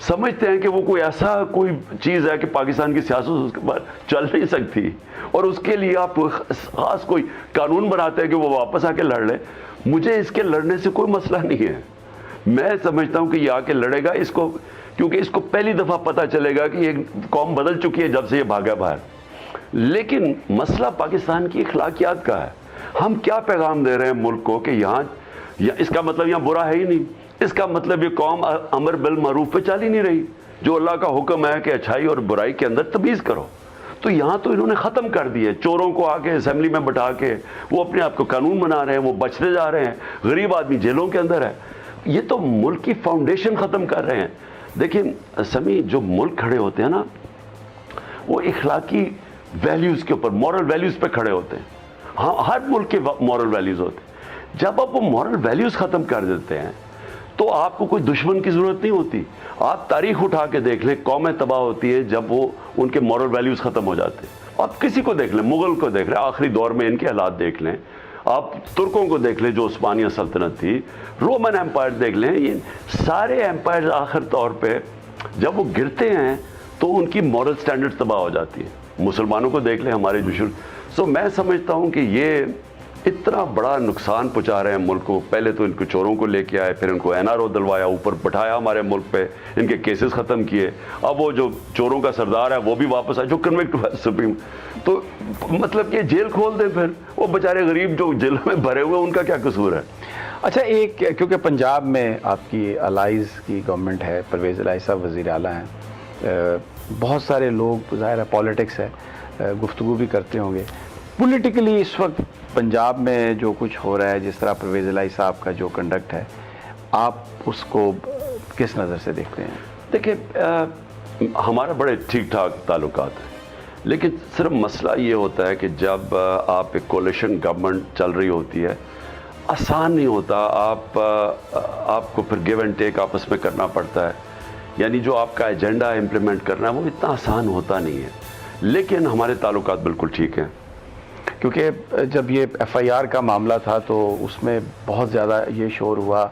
سمجھتے ہیں کہ وہ کوئی ایسا کوئی چیز ہے کہ پاکستان کی سیاست اس کے بعد چل نہیں سکتی اور اس کے لیے آپ خاص کوئی قانون بناتے ہیں کہ وہ واپس آ کے لڑ لے، مجھے اس کے لڑنے سے کوئی مسئلہ نہیں ہے. میں سمجھتا ہوں کہ یہ آ کے لڑے گا اس کو، کیونکہ اس کو پہلی دفعہ پتہ چلے گا کہ یہ قوم بدل چکی ہے جب سے یہ بھاگا باہر. لیکن مسئلہ پاکستان کی اخلاقیات کا ہے. ہم کیا پیغام دے رہے ہیں ملک کو کہ یہاں اس کا مطلب یہاں برا ہے ہی نہیں، اس کا مطلب یہ قوم امر بالمعروف پہ چل ہی نہیں رہی، جو اللہ کا حکم ہے کہ اچھائی اور برائی کے اندر تمیز کرو. تو یہاں تو انہوں نے ختم کر دیے. چوروں کو آ کے اسمبلی میں بٹھا کے وہ اپنے آپ کو قانون بنا رہے ہیں، وہ بچتے جا رہے ہیں، غریب آدمی جیلوں کے اندر ہے. یہ تو ملک کی فاؤنڈیشن ختم کر رہے ہیں. دیکھیں سمی، جو ملک کھڑے ہوتے ہیں نا وہ اخلاقی ویلیوز کے اوپر، مورل ویلیوز پہ کھڑے ہوتے ہیں. ہاں ہر ملک کے مورل ویلیوز ہوتے ہیں. جب آپ وہ مورل ویلیوز ختم کر دیتے ہیں تو آپ کو کوئی دشمن کی ضرورت نہیں ہوتی. آپ تاریخ اٹھا کے دیکھ لیں، قومیں تباہ ہوتی ہے جب وہ ان کے مورل ویلیوز ختم ہو جاتے ہیں. آپ کسی کو دیکھ لیں، مغل کو دیکھ لیں، آخری دور میں ان کے حالات دیکھ لیں. آپ ترکوں کو دیکھ لیں جو عثمانیہ سلطنت تھی، رومن ایمپائر دیکھ لیں. یہ سارے ایمپائر آخر طور پہ جب وہ گرتے ہیں تو ان کی مورل سٹینڈرڈ تباہ ہو جاتی ہے. مسلمانوں کو دیکھ لیں، ہمارے جو میں سمجھتا ہوں کہ یہ اتنا بڑا نقصان پہنچا رہے ہیں ملک کو. پہلے تو ان کو چوروں کو لے کے آئے، پھر ان کو NRO دلوایا، اوپر بٹھایا ہمارے ملک پہ، ان کے کیسز ختم کیے. اب وہ جو چوروں کا سردار ہے وہ بھی واپس آئے، جو کنوکٹ ہوا سپریم. تو مطلب کہ جیل کھول دیں، پھر وہ بیچارے غریب جو جیلوں میں بھرے ہوئے ان کا کیا قصور ہے. اچھا ایک، کیونکہ پنجاب میں آپ کی الائز کی گورنمنٹ ہے، پرویز الہی صاحب وزیر اعلیٰ ہیں، بہت سارے لوگ ظاہر ہے پالیٹکس ہے، گفتگو بھی کرتے ہوں گے. پولیٹیکلی اس وقت پنجاب میں جو کچھ ہو رہا ہے، جس طرح پرویز الہی صاحب کا جو کنڈکٹ ہے، آپ اس کو کس نظر سے دیکھتے ہیں؟ دیکھیں ہمارا بڑے ٹھیک ٹھاک تعلقات ہیں، لیکن صرف مسئلہ یہ ہوتا ہے کہ جب آپ ایک کولیشن گورنمنٹ چل رہی ہوتی ہے، آسان نہیں ہوتا. آپ کو پھر گیو اینڈ ٹیک آپس میں کرنا پڑتا ہے. یعنی جو آپ کا ایجنڈا امپلیمنٹ کرنا ہے وہ اتنا آسان ہوتا نہیں ہے. لیکن ہمارے تعلقات بالکل ٹھیک ہیں. کیونکہ جب یہ FIR کا معاملہ تھا تو اس میں بہت زیادہ یہ شور ہوا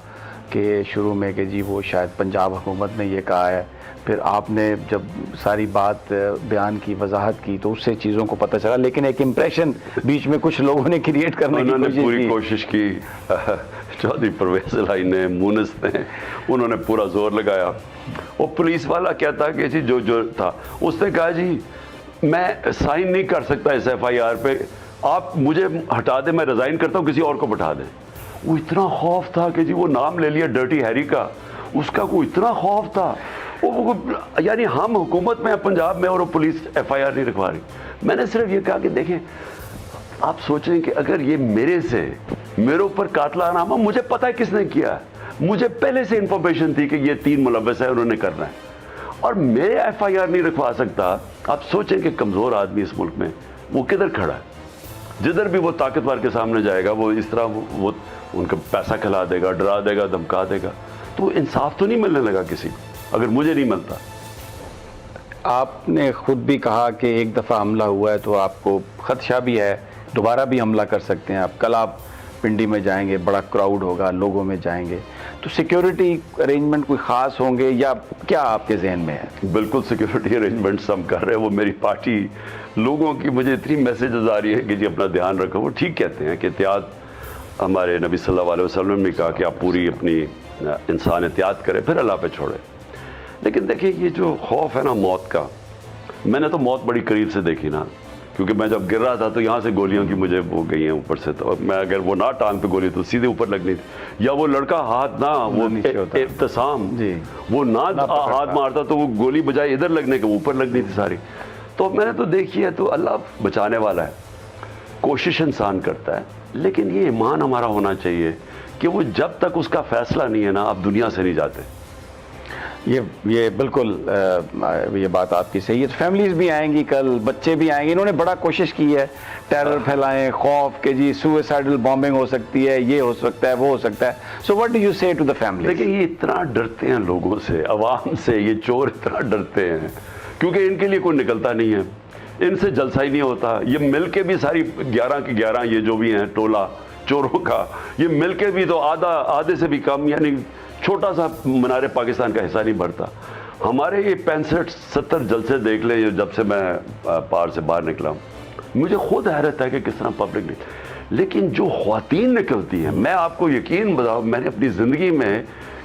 کہ شروع میں کہ جی وہ شاید پنجاب حکومت نے یہ کہا ہے، پھر آپ نے جب ساری بات بیان کی، وضاحت کی، تو اس سے چیزوں کو پتہ چلا، لیکن ایک امپریشن بیچ میں کچھ لوگوں نے کریٹ کرنے کی انہوں نے پوری کی کوشش کی، چودھری پرویز الہی نے، مونس نے، انہوں نے پورا زور لگایا. وہ پولیس والا کہتا کہ جی جو تھا، اس نے کہا جی میں سائن نہیں کر سکتا اس FIR پہ، آپ مجھے ہٹا دیں، میں ریزائن کرتا ہوں، کسی اور کو بٹھا دیں. وہ اتنا خوف تھا کہ جی وہ نام لے لیا ڈرٹی ہیری کا، اس کا کوئی اتنا خوف تھا. یعنی ہم حکومت میں ہیں پنجاب میں اور وہ پولیس FIR نہیں رکھوا رہی. میں نے صرف یہ کہا کہ دیکھیں آپ سوچیں کہ اگر یہ میرے اوپر قاتلانہ نامہ، مجھے پتہ ہے کس نے کیا ہے، مجھے پہلے سے انفارمیشن تھی کہ یہ 3 ملوث ہے، انہوں نے کرنا ہے، اور میرے FIR نہیں رکھوا سکتا. آپ سوچیں کہ کمزور آدمی اس ملک میں وہ کدھر کھڑا ہے، جدھر بھی وہ طاقتور کے سامنے جائے گا وہ اس طرح وہ ان کا پیسہ کھلا دے گا، ڈرا دے گا، دھمکا دے گا. تو انصاف تو نہیں ملنے لگا کسی کو اگر مجھے نہیں ملتا. آپ نے خود بھی کہا کہ ایک دفعہ حملہ ہوا ہے تو آپ کو خدشہ بھی ہے دوبارہ بھی حملہ کر سکتے ہیں. آپ کل آپ پنڈی میں جائیں گے، بڑا کراؤڈ ہوگا، لوگوں میں جائیں گے، تو سیکیورٹی ارینجمنٹ کوئی خاص ہوں گے یا کیا آپ کے ذہن میں ہے؟ بالکل سیکیورٹی ارینجمنٹس ہم کر رہے ہیں. وہ میری پارٹی لوگوں کی مجھے اتنی میسیجز آ رہی ہے کہ جی اپنا دھیان رکھو. وہ ٹھیک کہتے ہیں کہ احتیاط، ہمارے نبی صلی اللہ علیہ وسلم نے کہا کہ آپ پوری اپنی انسان احتیاط کرے پھر اللہ پہ چھوڑے. لیکن دیکھیں یہ جو خوف ہے نا موت کا، میں نے تو موت بڑی قریب سے دیکھی نا، کیونکہ میں جب گر رہا تھا تو یہاں سے گولیوں کی مجھے وہ گئی ہیں اوپر سے، تو میں اگر وہ نہ ٹانگ پہ گولی تو سیدھے اوپر لگنی تھی، یا وہ لڑکا ہاتھ نہ وہ ابتسام وہ نہ ہاتھ مارتا تو وہ گولی بجائے ادھر لگنے کے اوپر لگنی تھی ساری. تو میں نے تو دیکھی ہے. تو اللہ بچانے والا ہے، کوشش انسان کرتا ہے، لیکن یہ ایمان ہمارا ہونا چاہیے کہ وہ جب تک اس کا فیصلہ نہیں ہے نا آپ دنیا سے نہیں جاتے. یہ بالکل یہ بات آپ کی صحیح ہے. فیملیز بھی آئیں گی کل، بچے بھی آئیں گے، انہوں نے بڑا کوشش کی ہے ٹیرر پھیلائیں، خوف کہ جی سوئسائڈل بامبنگ ہو سکتی ہے، یہ ہو سکتا ہے، وہ ہو سکتا ہے. سو واٹ ڈو یو سے ٹو دا فیملی؟ لیکن یہ اتنا ڈرتے ہیں لوگوں سے، عوام سے، یہ چور اتنا ڈرتے ہیں کیونکہ ان کے لیے کوئی نکلتا نہیں ہے، ان سے جلسہ ہی نہیں ہوتا. یہ مل کے بھی ساری 11 کے 11 یہ جو بھی ہیں ٹولہ چوروں کا، یہ مل کے بھی تو آدھے سے بھی کم، یعنی چھوٹا سا منار پاکستان کا حصہ نہیں بھرتا. ہمارے یہ 65-70 جلسے دیکھ لیں جب سے میں پار سے باہر نکلا ہوں. مجھے خود حیرت ہے کہ کس طرح پبلک نہیں. لیکن جو خواتین نکلتی ہیں، میں آپ کو یقین بتاؤں، میں نے اپنی زندگی میں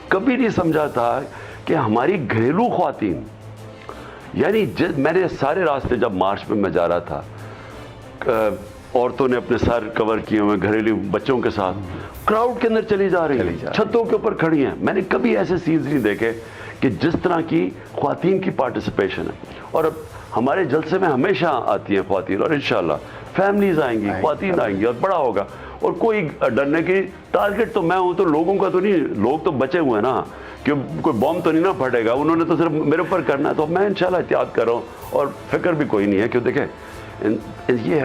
کبھی نہیں سمجھا تھا کہ ہماری گھریلو خواتین، یعنی میں نے سارے راستے جب مارچ میں میں جا رہا تھا، عورتوں نے اپنے سر کور کیے ہوئے گھریلو بچوں کے ساتھ کراؤڈ کے اندر چلی جا رہی ہیں، چھتوں کے اوپر کھڑی ہیں. میں نے کبھی ایسے سینز نہیں دیکھے کہ جس طرح کی خواتین کی پارٹیسپیشن ہے. اور اب ہمارے جلسے میں ہمیشہ آتی ہیں خواتین، اور انشاءاللہ فیملیز آئیں گی، خواتین آئیں گی، اور بڑا ہوگا. اور کوئی ڈرنے کی ٹارگٹ تو میں ہوں، تو لوگوں کا تو نہیں، لوگ تو بچے ہوئے ہیں نا کہ کوئی بم تو نہیں نہ پھٹے گا، انہوں نے تو صرف میرے اوپر کرنا ہے. تو میں انشاءاللہ احتیاط کر رہا ہوں، اور فکر بھی کوئی نہیں ہے. کیوں دیکھیں یہ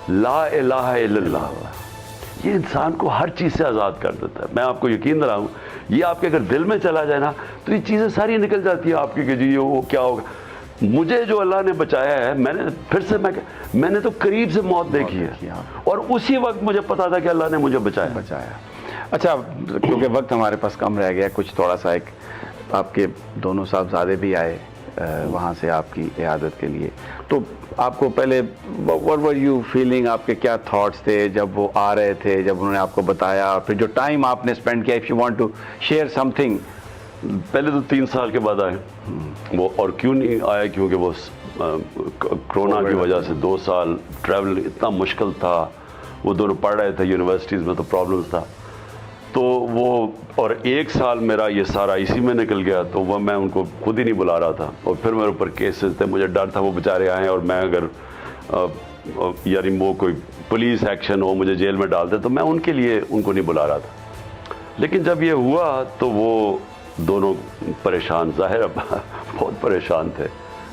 لا الہ الا اللہ، یہ انسان کو ہر چیز سے آزاد کر دیتا ہے. میں آپ کو یقین دلاؤں، یہ آپ کے اگر دل میں چلا جائے نا تو یہ چیزیں ساری نکل جاتی ہیں آپ کی کہ جی وہ کیا ہوگا. مجھے جو اللہ نے بچایا ہے، میں نے تو قریب سے موت دیکھی ہے، اور اسی وقت مجھے پتا تھا کہ اللہ نے مجھے بچایا. اچھا، کیونکہ وقت ہمارے پاس کم رہ گیا، کچھ تھوڑا سا ایک آپ کے دونوں صاحبزادے بھی آئے وہاں سے آپ کی عیادت کے لیے، تو آپ کو پہلے what were you feeling، آپ کے کیا تھاٹس تھے جب وہ آ رہے تھے، جب انہوں نے آپ کو بتایا، پھر جو ٹائم آپ نے اسپینڈ کیا، if you want to share something؟ پہلے تو 3 سال کے بعد آئے وہ، اور کیوں نہیں آئے کیونکہ وہ کرونا کی وجہ سے 2 سال ٹریول اتنا مشکل تھا. وہ دونوں پڑھ رہے تھے یونیورسٹیز میں، تو پرابلمس تھا. تو وہ اور 1 سال میرا یہ سارا اسی میں نکل گیا. تو وہ میں ان کو خود ہی نہیں بلا رہا تھا، اور پھر میرے اوپر کیسز تھے. مجھے ڈر تھا وہ بیچارے آئیں اور میں اگر یعنی وہ کوئی پولیس ایکشن ہو، مجھے جیل میں ڈال دے، تو میں ان کے لیے ان کو نہیں بلا رہا تھا. لیکن جب یہ ہوا تو وہ دونوں پریشان، ظاہر بہت پریشان تھے.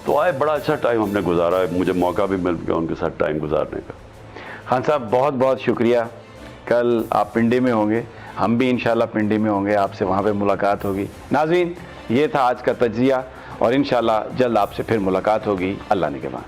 تو آئے، بڑا اچھا ٹائم ہم نے گزارا ہے. مجھے موقع بھی مل گیا ان کے ساتھ ٹائم گزارنے کا. خان صاحب بہت بہت شکریہ. کل آپ پنڈی میں ہوں گے، ہم بھی انشاءاللہ پنڈی میں ہوں گے، آپ سے وہاں پہ ملاقات ہوگی. ناظرین، یہ تھا آج کا تجزیہ، اور انشاءاللہ جلد آپ سے پھر ملاقات ہوگی. اللہ نگہبان.